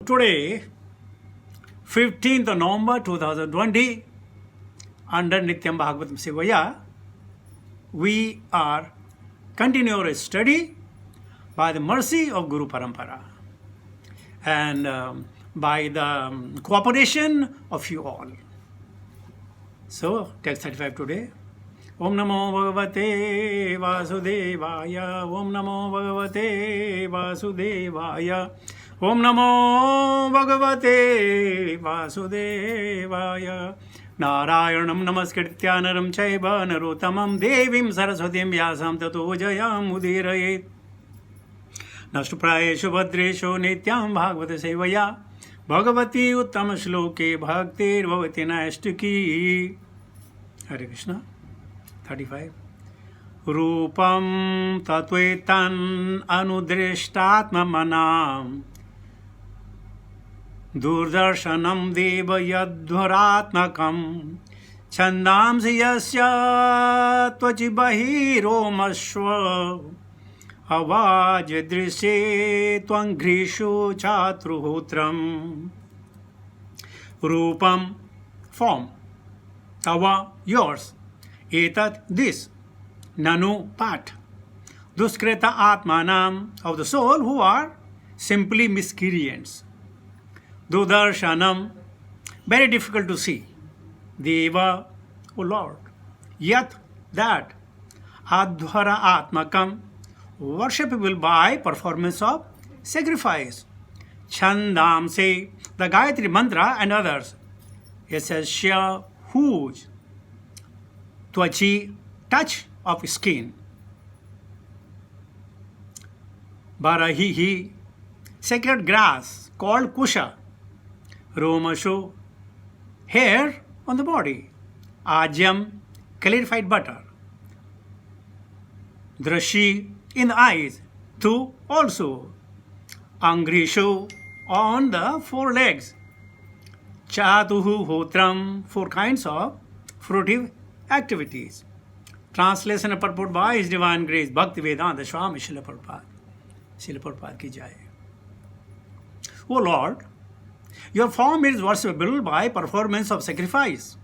Today, 15th November 2020, under Nityam Bhagavatam Sevaya, we are continuing our study by the mercy of Guru Parampara and by the cooperation of you all. So, text 35 today. Om Namo Bhagavate Vasudevaya. Om Namo Bhagavate Vasudevaya. Om Namo Bhagavate Vasudevaya. Narayanam Namaskritya Naram Chaiva Narottamam Devim Saraswatim Vyasam Tato Jayam Udirayet. Nashtuprayeshu Bhadreshu Nityam Bhagavata Sevaya. Bhagavati Uttama Shloke Bhaktir Bhavati Naishtuki. Hare Krishna. 35. Rupam Tatvetan Anudrishtatmamanam Durdarshanam Deva Yadvaratmakam Chandamsi Yasya Tvachibahiromashva Avajadrishe Tvangrishu Chatruhutram. Rupam, form. Tava, yours. Etat, this. Nanu, part. Duskreta Atmanam, of the soul who are simply miscreants. Dudarshanam, very difficult to see. Deva, O Lord. Yat, that. Adhvara Atmakam, worshipable by performance of sacrifice. Chandam, say, the Gayatri Mantra and others. Yasasya, whose. Tvachi, touch of skin. Barahihi, sacred grass called kusha. Romasho, hair on the body. Ajyam, clarified butter. Drashi, in the eyes. Tu, also. Angrisho, on the four legs. Chatuhu hotram, four kinds of fruitive activities. Translation and purport by His Divine Grace, Bhakti Vedanta Swami Srila Prabhupada. Srila Prabhupada ki jai. O Lord, your form is worshipable by performance of sacrifice.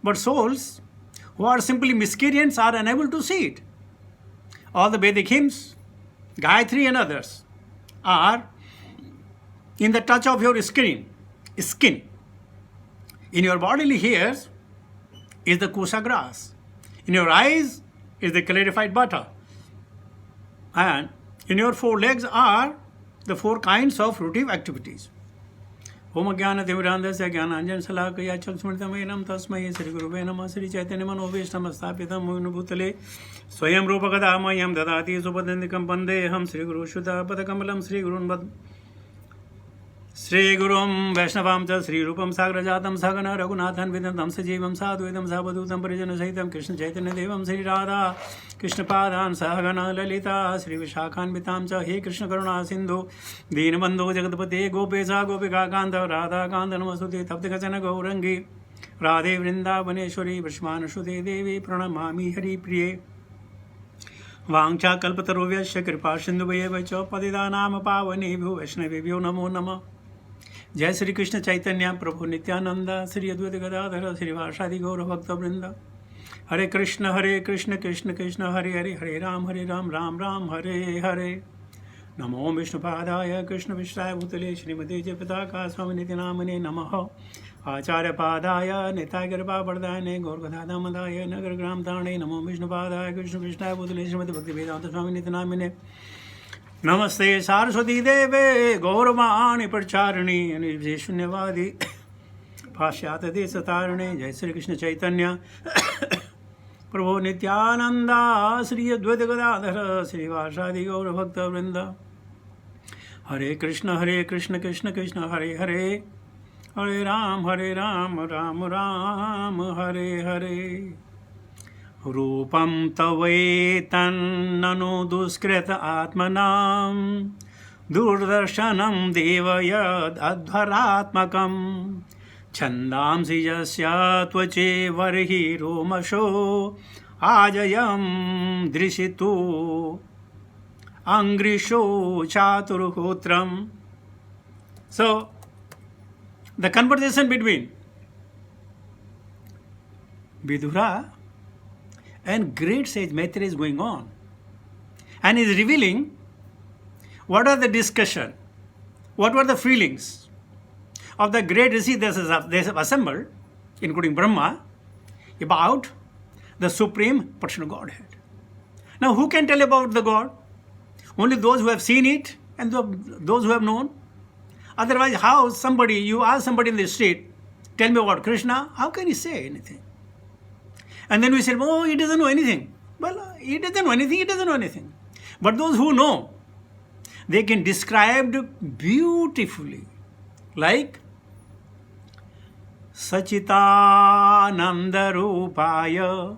But souls who are simply miscreants are unable to see it. All the Vedic hymns, Gayatri and others are in the touch of your skin. In your bodily hairs is the kusha grass. In your eyes is the clarified butter. And in your four legs are the four kinds of fruitive activities. Om Jnana Timirandasya Jnananjana Salakaya Chaksmritamyenam Tasmai Sri Guruve Namah Sri Chaitanya Manobhishtam Sthapitam Mugna Bhutale Swayam Rupa Kadamayam Dadati Supadandikam Pandeham Sri Guru Shuddha Padakamalam Sri Gurun Bad Sri Gurum Vaishnavam Cha Sri Rupam Sagrajatam Sagana Raghunathan Vidantam Sajivam Sadhuidam Sabadutam Parijana Sahitam Krishna Chaitanya Devam Sri Radha Krishna Padan Sahagana Lalita Sri Vishakhan Vitam Cha He Krishna Karuna Sindhu Deenabandhu Jagatapate Gopesa Gopika Kanta Radha Kanta Namasuti Taptikachana Gaurangi Radhe Vrindavaneshwari Vrishmanashude Devi Pranamami Hari Priye Vangcha Kalpatarovya Kripa Sindhu Vacha Padidhanam Pavanebhyo Vaishnavebhyo Namo Namah. जय श्री कृष्ण चैतन्य प्रभु नित्यानंद श्री अद्वैत गदाधर श्रीवासादि गौर भक्त वृंद हरे कृष्ण कृष्ण कृष्ण हरे हरे हरे राम राम राम हरे हरे नमो विष्णुपादाय कृष्ण विष्णाय भूतले श्रीमते जयपताका स्वामी नित्य नामने नमः आचार्य पादाय नेताय कृपा वरदाय गौर गदाधमदाय नगर ग्राम ताणे नमो विष्णुपादाय कृष्ण विष्णाय भूतले श्रीमते भक्ति वेदांत स्वामी नित्य नामने नमस्ते सारस्वती देवे गौरवाणी प्रचारिणी निर्विशेष शून्यवादी पाश्चात्य देश तारिणे जय श्री कृष्ण चैतन्य प्रभु नित्यानंदा श्री अद्वैत गदाधर श्रीवासादि गौर भक्त वृंद हरे कृष्ण कृष्ण कृष्ण हरे हरे हरे राम राम राम हरे हरे रूपम तवेतन्ननु दुष्कृत आत्मनां दूरदर्शनं देवयदध्वरात्मकं छन्दांसि यस्य त्वचे वर्हि रोमशो आजयं दृशितु अंग्रिशो चातुर्होत्रम् So, the conversation between Vidura and great sage Maitreya is going on, and is revealing what are the discussion, what were the feelings of the great rishi they have assembled, including Brahma, about the Supreme Personal Godhead. Now, who can tell about the God? Only those who have seen it and those who have known. Otherwise, how you ask somebody in the street, tell me about Krishna, how can he say anything? And then we say, oh, he doesn't know anything. Well, he doesn't know anything, he doesn't know anything. But those who know, they can describe beautifully, like Sachitananda Rupaya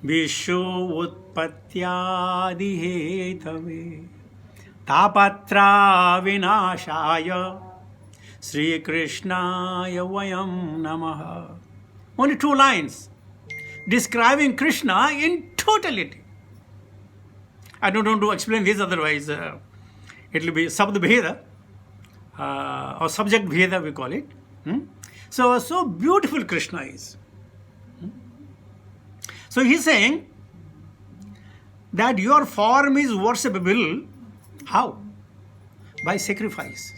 Vishwa Utpatyadi Hetave Tapatra Vinashaya Sri Krishnaya Vayam Namaha. Only 2 lines describing Krishna in totality. I don't want to explain this, otherwise it will be Sabd Bheda or subject Bheda we call it. So beautiful Krishna is. So he's saying that your form is worshipable. How? By sacrifice.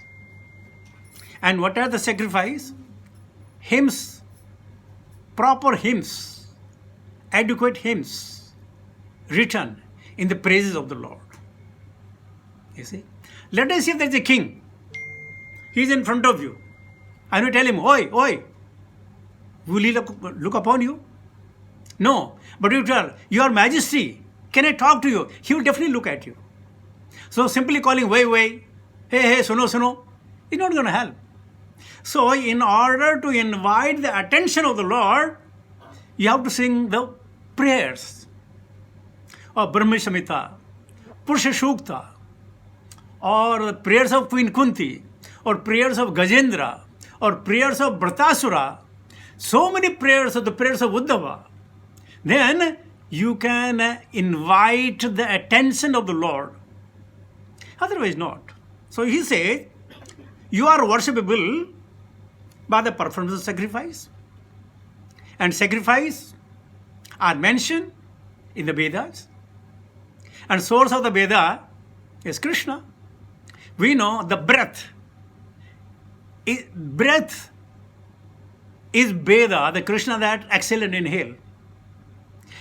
And what are the sacrifice? Hymns, proper hymns, adequate hymns written in the praises of the Lord. You see? Let us say there is a king. He is in front of you. And you tell him, oi, oi, will he look upon you? No. But you tell, your majesty, can I talk to you? He will definitely look at you. So simply calling, way, way, hey, suno, suno, is not going to help. So in order to invite the attention of the Lord, you have to sing the prayers of Brahma Samhita, Purusha Sukta, or the prayers of Queen Kunti, or prayers of Gajendra, or prayers of Vratasura, so many prayers of the prayers of Uddhava. Then you can invite the attention of the Lord. Otherwise not. So he says, you are worshipable by the performance of sacrifice. And sacrifice are mentioned in the Vedas. And source of the Veda is Krishna. We know the breath is Veda, the Krishna that exhale and inhale.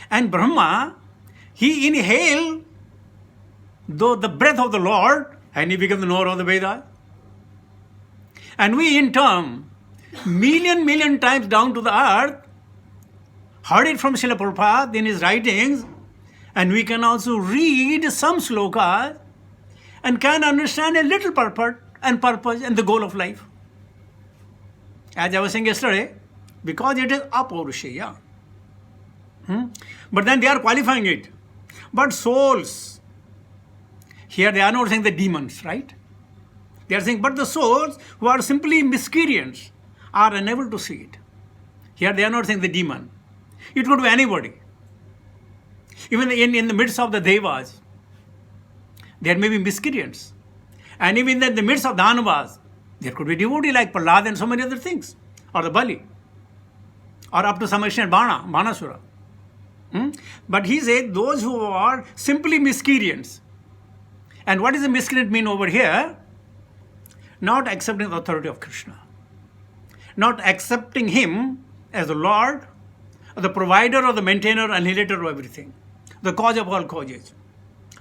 And Brahma, he inhaled the breath of the Lord, and he became the knower of the Veda. And we in turn, million times down to the earth, heard it from Srila Prabhupada in his writings, and we can also read some slokas and can understand a little purpose and the goal of life. As I was saying yesterday, because it is Apaurushaya. But then they are qualifying it. But souls, here they are not saying the demons, right? They are saying, but the souls who are simply miscreants are unable to see it. Here they are not saying the demon. It could be anybody. Even in the midst of the Devas, there may be miscreants. And even in the midst of the Danavas, there could be devotee like Prahlad and so many other things. Or the Bali. Or up to some extent Banasura. But he said those who are simply miscreants. And what does the miscreant mean over here? Not accepting the authority of Krishna. Not accepting him as the Lord, the provider or the maintainer and inhalator of everything. The cause of all causes.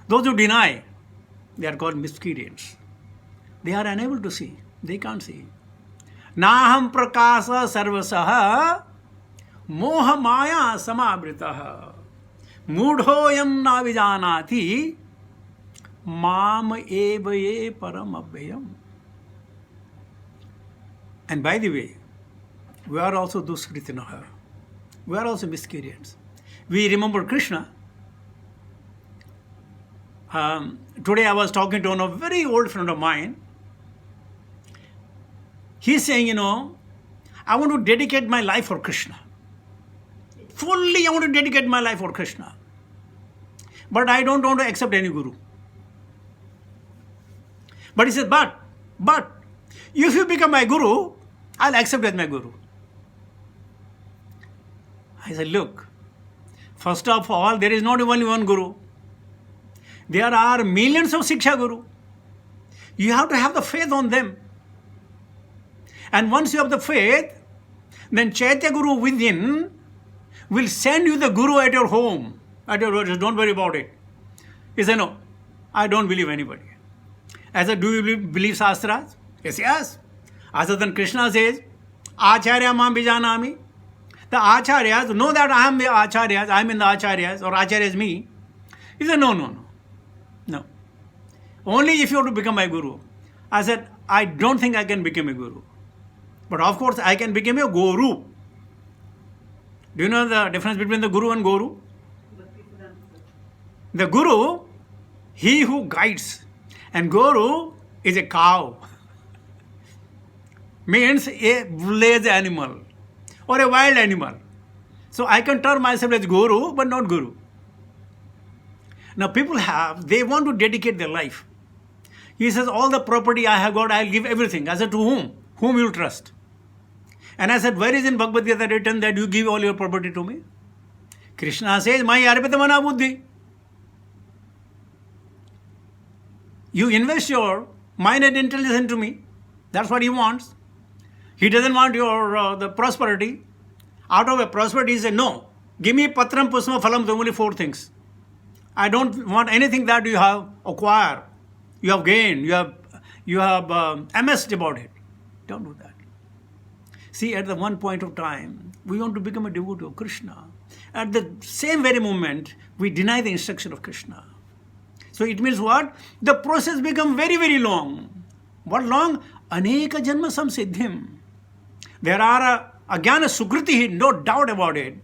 Those who deny, they are called miscreants. They are unable to see. They can't see. Naham prakasa sarvasaha moha maya samabritaha mudhoyam na vijanati mam evaye param abhyayam. And by the way, we are also duskritinaha. We are also miscreants. We remember Krishna. Today I was talking to one of very old friend of mine. He's saying, I want to dedicate my life for Krishna. Fully I want to dedicate my life for Krishna. But I don't want to accept any guru. But he said, but If you become my guru, I'll accept as my guru. I said, look, first of all, there is not only one guru. There are millions of Siksha Guru. You have to have the faith on them. And once you have the faith, then Chaitya Guru within will send you the Guru at your home, at your words. Don't worry about it. He said, no, I don't believe anybody. I said, do you believe Shastras? Yes, yes. I said, then Krishna says, Acharya mam bijanami. The Acharyas know that I am the Acharyas, I am in the Acharyas, or Acharya is me. He said, no, no, no. No. Only if you want to become my guru. I said, I don't think I can become a guru. But of course, I can become a guru. Do you know the difference between the guru and guru? The guru, he who guides. And guru is a cow. Means a village animal or a wild animal. So I can term myself as guru, but not guru. Now people they want to dedicate their life. He says, all the property I have got, I'll give everything. I said, to whom? Whom you trust? And I said, where is in Bhagavad Gita written that you give all your property to me? Krishna says, Mai arpita mana buddhi. You invest your mind and intelligence into me. That's what he wants. He doesn't want your the prosperity. Out of a prosperity, he said, no. Give me patram pusma phalam, only 4 things. I don't want anything that you have acquired, you have gained, you have amassed about it. Don't do that. See, at the one point of time, we want to become a devotee of Krishna. At the same very moment, we deny the instruction of Krishna. So it means what? The process becomes very, very long. What long? Aneka janma samsiddhim. There are ajnana sukriti, no doubt about it.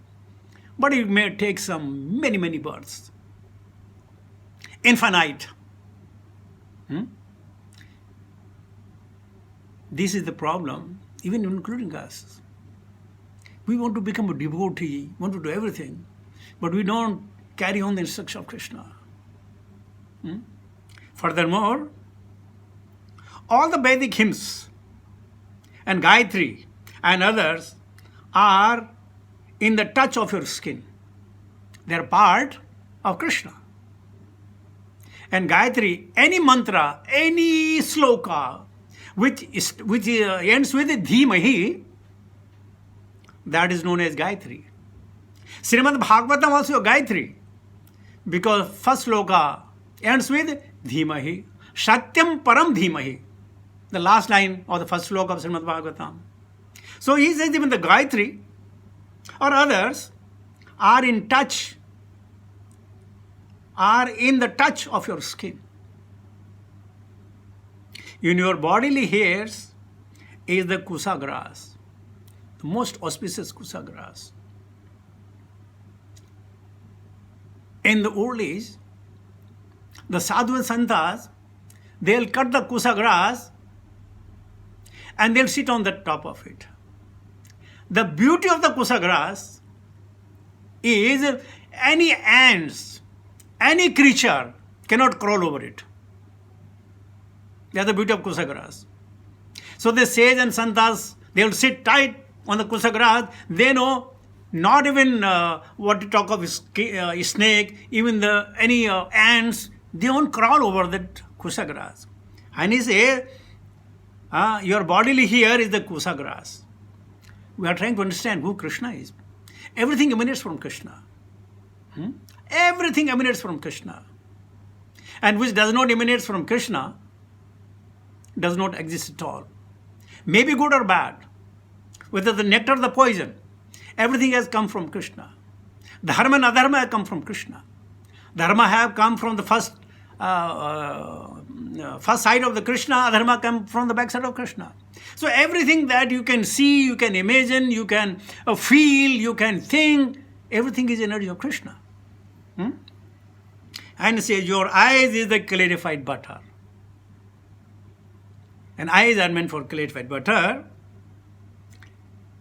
But it may take some many, many births. Infinite. This is the problem, even including us. We want to become a devotee, want to do everything, but we don't carry on the instruction of Krishna. Furthermore, all the Vedic hymns and Gayatri and others are in the touch of your skin. They are part of Krishna. And Gayatri, any mantra, any sloka, which ends with Dhimahi, that is known as Gayatri. Srimad Bhagavatam also Gayatri, because first sloka ends with Dhimahi. Satyam Param Dhimahi. The last line of the first sloka of Srimad Bhagavatam. So he says even the Gayatri or others are in touch, are in the touch of your skin. In your bodily hairs is the kusa grass, the most auspicious kusa grass. In the old age, the sadhu and santas, they'll cut the kusa grass and they'll sit on the top of it. The beauty of the kusa grass is any ants, any creature cannot crawl over it. That's the beauty of kusa grass. So the sage and santas, they will sit tight on the kusa grass. They know not even what to talk of snake, even any ants, they won't crawl over that kusa grass. And he says, your bodily hair is the kusa grass. We are trying to understand who Krishna is. Everything emanates from Krishna. Everything emanates from Krishna. And which does not emanate from Krishna does not exist at all. Maybe good or bad. Whether the nectar or the poison, everything has come from Krishna. Dharma and adharma have come from Krishna. Dharma have come from the first side of the Krishna, adharma come from the back side of Krishna. So everything that you can see, you can imagine, you can feel, you can think, everything is energy of Krishna. And says your eyes is the clarified butter. And eyes are meant for clarified butter.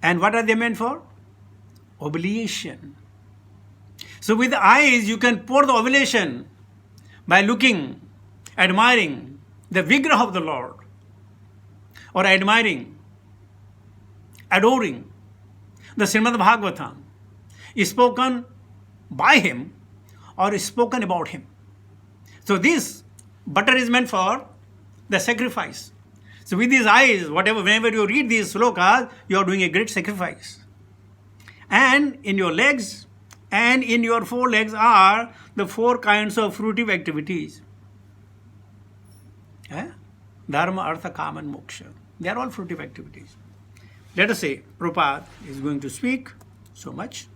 And what are they meant for? Oblation. So with the eyes, you can pour the oblation by looking, admiring the Vigraha of the Lord. or admiring, adoring the Srimad Bhagavatam is spoken by him or is spoken about him. So this butter is meant for the sacrifice. So with these eyes, whenever you read these slokas, you are doing a great sacrifice. And in your legs and in your forelegs are the 4 kinds of fruitive activities. Dharma, Artha, Kama and Moksha. They are all fruitive activities. Let us say Prabhupada is going to speak so much.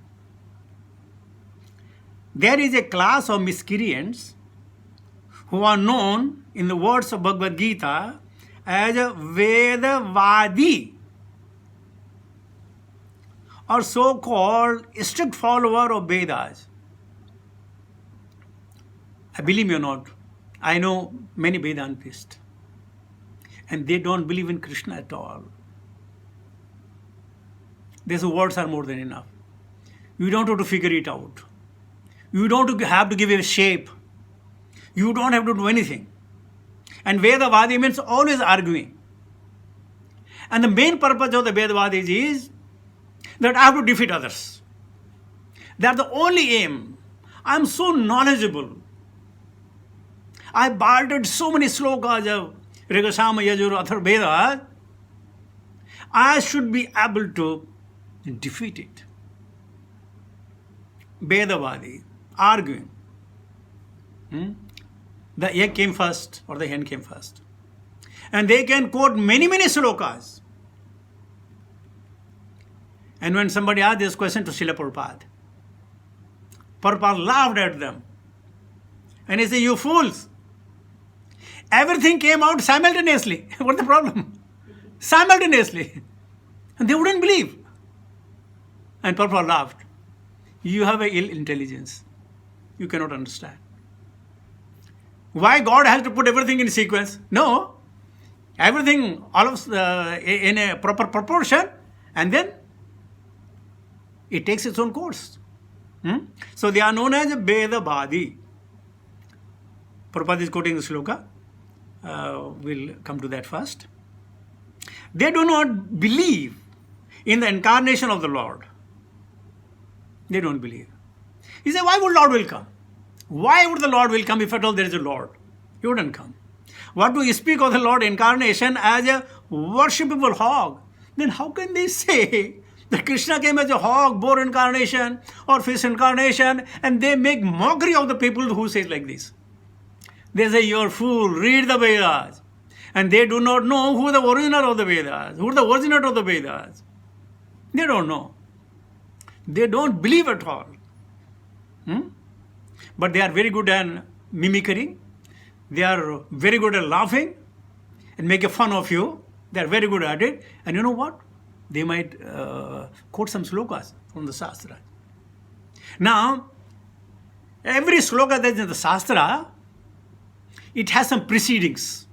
There is a class of miscreants who are known in the words of Bhagavad Gita as a Vedavadi, or so-called strict follower of Vedas. Believe me or not, I know many Vedantists, and they don't believe in Krishna at all. These words are more than enough. You don't have to figure it out. You don't have to give it a shape. You don't have to do anything. And Vedavadi means always arguing. And the main purpose of the Vedavadis is that I have to defeat others. They are the only aim. I am so knowledgeable. I bartered so many slokas of Rigasama, Yajur, Athar, Vedas. I should be able to defeat it. Vedavadi, arguing. The egg came first or the hen came first. And they can quote many slokas. And when somebody asked this question to Srila Prabhupada, Prabhupada laughed at them. And he said, you fools, everything came out simultaneously. What's the problem? Simultaneously. And they wouldn't believe. And Prabhupada laughed. You have an ill intelligence. You cannot understand. Why God has to put everything in sequence? No. Everything all of in a proper proportion, and then it takes its own course. So they are known as Vedavadi. Prabhupada is quoting the sloka. We'll come to that first. They do not believe in the incarnation of the Lord. They don't believe. He said, why would Lord will come? Why would the Lord will come if at all there is a Lord? He wouldn't come. What do you speak of the Lord incarnation as a worshipable hog? Then how can they say that Krishna came as a hog, boar incarnation or fish incarnation, and they make mockery of the people who say like this? They say, you're a fool, read the Vedas. And they do not know who the originator of the Vedas, who the originator of the Vedas. They don't know. They don't believe at all. But they are very good at mimicry. They are very good at laughing and making fun of you. They are very good at it. And you know what? They might quote some slokas from the Shastra. Now, every sloka that is in the Shastra, it has some precedings.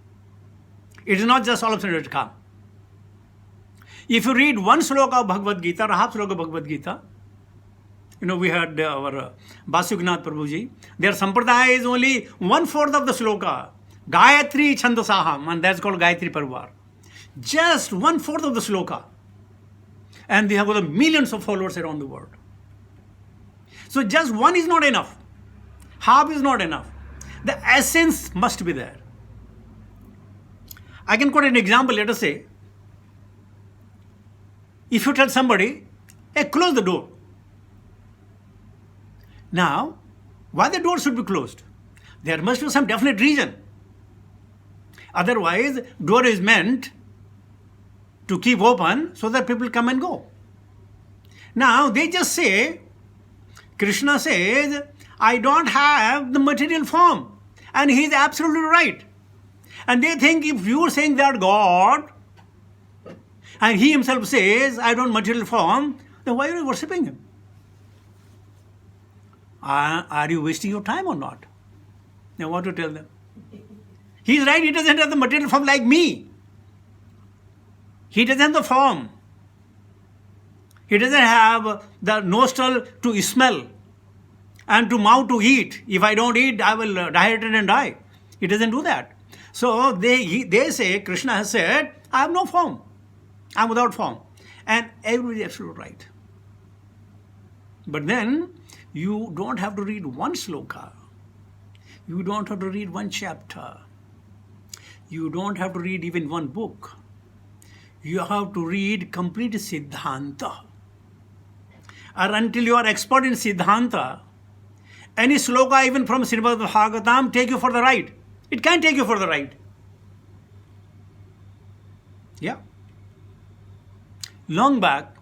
It is not just all of a sudden it come. If you read one sloka of Bhagavad Gita or half sloka of Bhagavad Gita, we had our Vasugnath Prabhuji. Their sampradaya is only 1/4 of the sloka. Gayatri Chandasaham, and that's called Gayatri Parvar. Just 1/4 of the sloka. And they have got millions of followers around the world. So just one is not enough. Half is not enough. The essence must be there. I can quote an example. Let us say, if you tell somebody, hey, close the door. Now, why the door should be closed? There must be some definite reason. Otherwise, door is meant to keep open so that people come and go. Now, they just say, Krishna says, I don't have the material form. And he is absolutely right. And they think if you are saying that God, and he himself says, I don't material form, then why are you worshipping him? Are you wasting your time or not? Now what to tell them? He is right, he doesn't have the material form like me. He doesn't have the form. He doesn't have the nostril to smell and to mouth to eat. If I don't eat, I will dehydrate and die. He doesn't do that. So they say, Krishna has said, I have no form. I am without form. And everybody is absolutely right. But then you don't have to read one sloka. You don't have to read one chapter. You don't have to read even one book. You have to read complete Siddhanta. Or until you are expert in Siddhanta, any sloka even from Srimad Bhagavatam take you for the ride. It can take you for the ride. Yeah. Long back,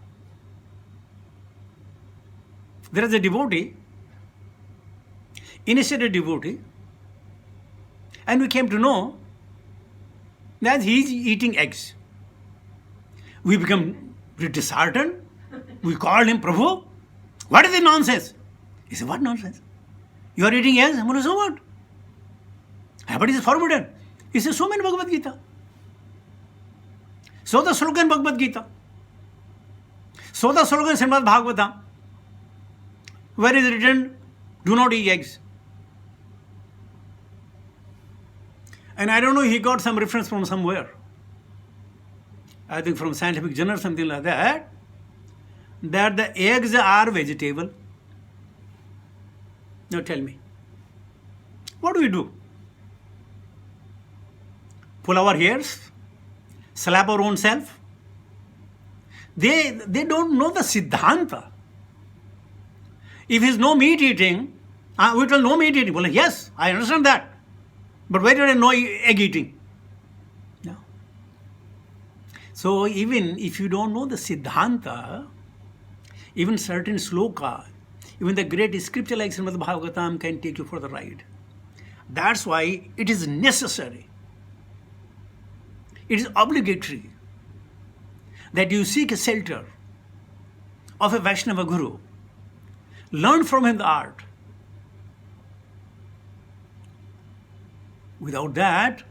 there is a devotee, initiated devotee, and we came to know that he is eating eggs. We become disheartened. We called him, Prabhu, what is this nonsense? He said, what nonsense? You are eating eggs? I'm going to say, so what? But it is forbidden. He said, so many Bhagavad Gita. So the slogan Bhagavad Gita. So the slogan Srimad Bhagavatam. Where is it written? Do not eat eggs. And I don't know, he got some reference from somewhere. I think from Scientific Journal, something like that. That the eggs are vegetable. Now tell me, what do we do? Pull our hairs? Slap our own self? They don't know the Siddhanta. If it's no meat eating, we tell no meat eating. Well, yes, I understand that. But where did I know egg eating? No. So even if you don't know the Siddhanta, even certain sloka, even the great scripture like Srimad Bhagavatam can take you for the ride. That's why it is necessary. It is obligatory that you seek a shelter of a Vaishnava Guru. Learn from him the art. Without that,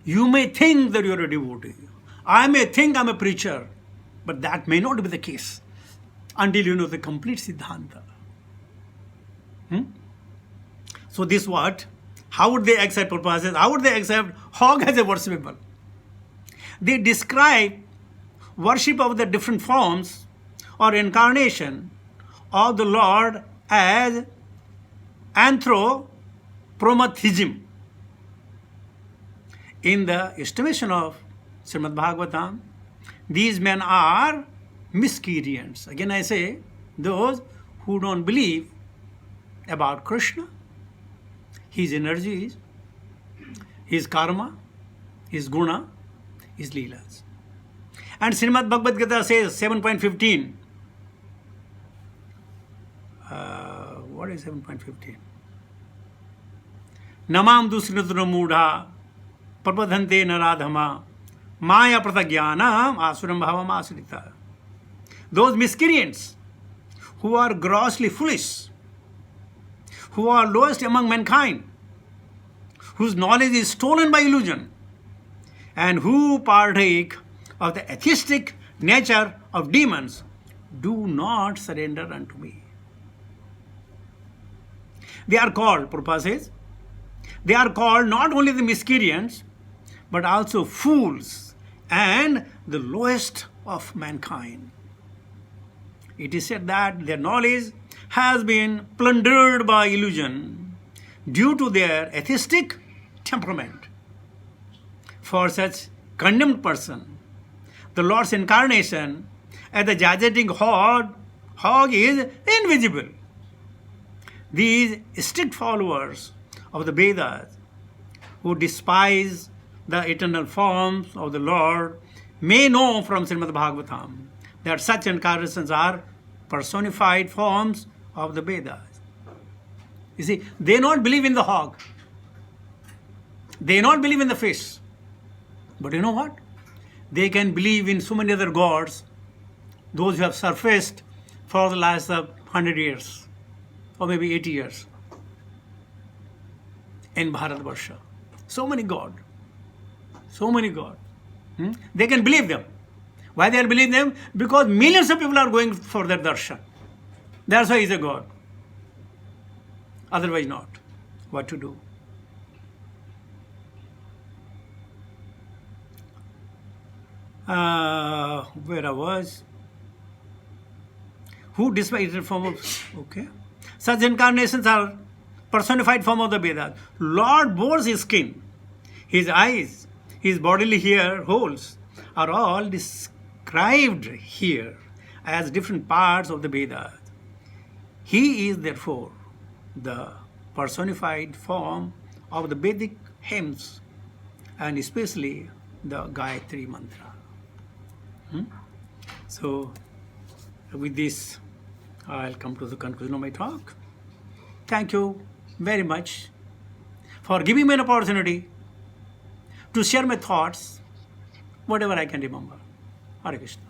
you may think that you are a devotee. I may think I'm a preacher, but that may not be the case until you know the complete Siddhanta. So this what? How would they accept purposes? How would they accept hog as a worshipable? They describe worship of the different forms or incarnation of the Lord as anthropomorphism. In the estimation of Srimad Bhagavatam, these men are miscreants. Again I say, those who don't believe about Krishna, his energies, his karma, his guna, his leelas. And Srimad Bhagavad Gita says 7.15. What is 7.15? Namam dusrinatra mudha prabhadhante naradhama maya pratagyanam asuram bhavam asrita. Those miscreants who are grossly foolish, who are lowest among mankind, whose knowledge is stolen by illusion, and who partake of the atheistic nature of demons, do not surrender unto me. They are called, Prabhupada says, they are called not only the miscreants, but also fools and the lowest of mankind. It is said that their knowledge has been plundered by illusion due to their atheistic temperament. For such condemned person, the Lord's incarnation as the gigantic hog is invisible. These strict followers of the Vedas who despise the eternal forms of the Lord may know from Srimad Bhagavatam that such incarnations are personified forms of the Vedas. You see, they not believe in the hog. They not believe in the fish. But you know what? They can believe in so many other gods, those who have surfaced for the last 100 years or maybe 80 years in Bharatvarsha. So many gods. So many gods. They can believe them. Why they are believing them? Because millions of people are going for their darshan. That's why he's a god. Otherwise not. What to do? Where I was. Who despite the form of, okay. Such incarnations are personified form of the Vedas. Lord bore's skin, his eyes, his bodily hair holes are all described here as different parts of the Vedas. He is therefore the personified form of the Vedic hymns and especially the Gayatri mantra. So with this, I'll come to the conclusion of my talk. Thank you very much for giving me an opportunity to share my thoughts, whatever I can remember. Hare Krishna.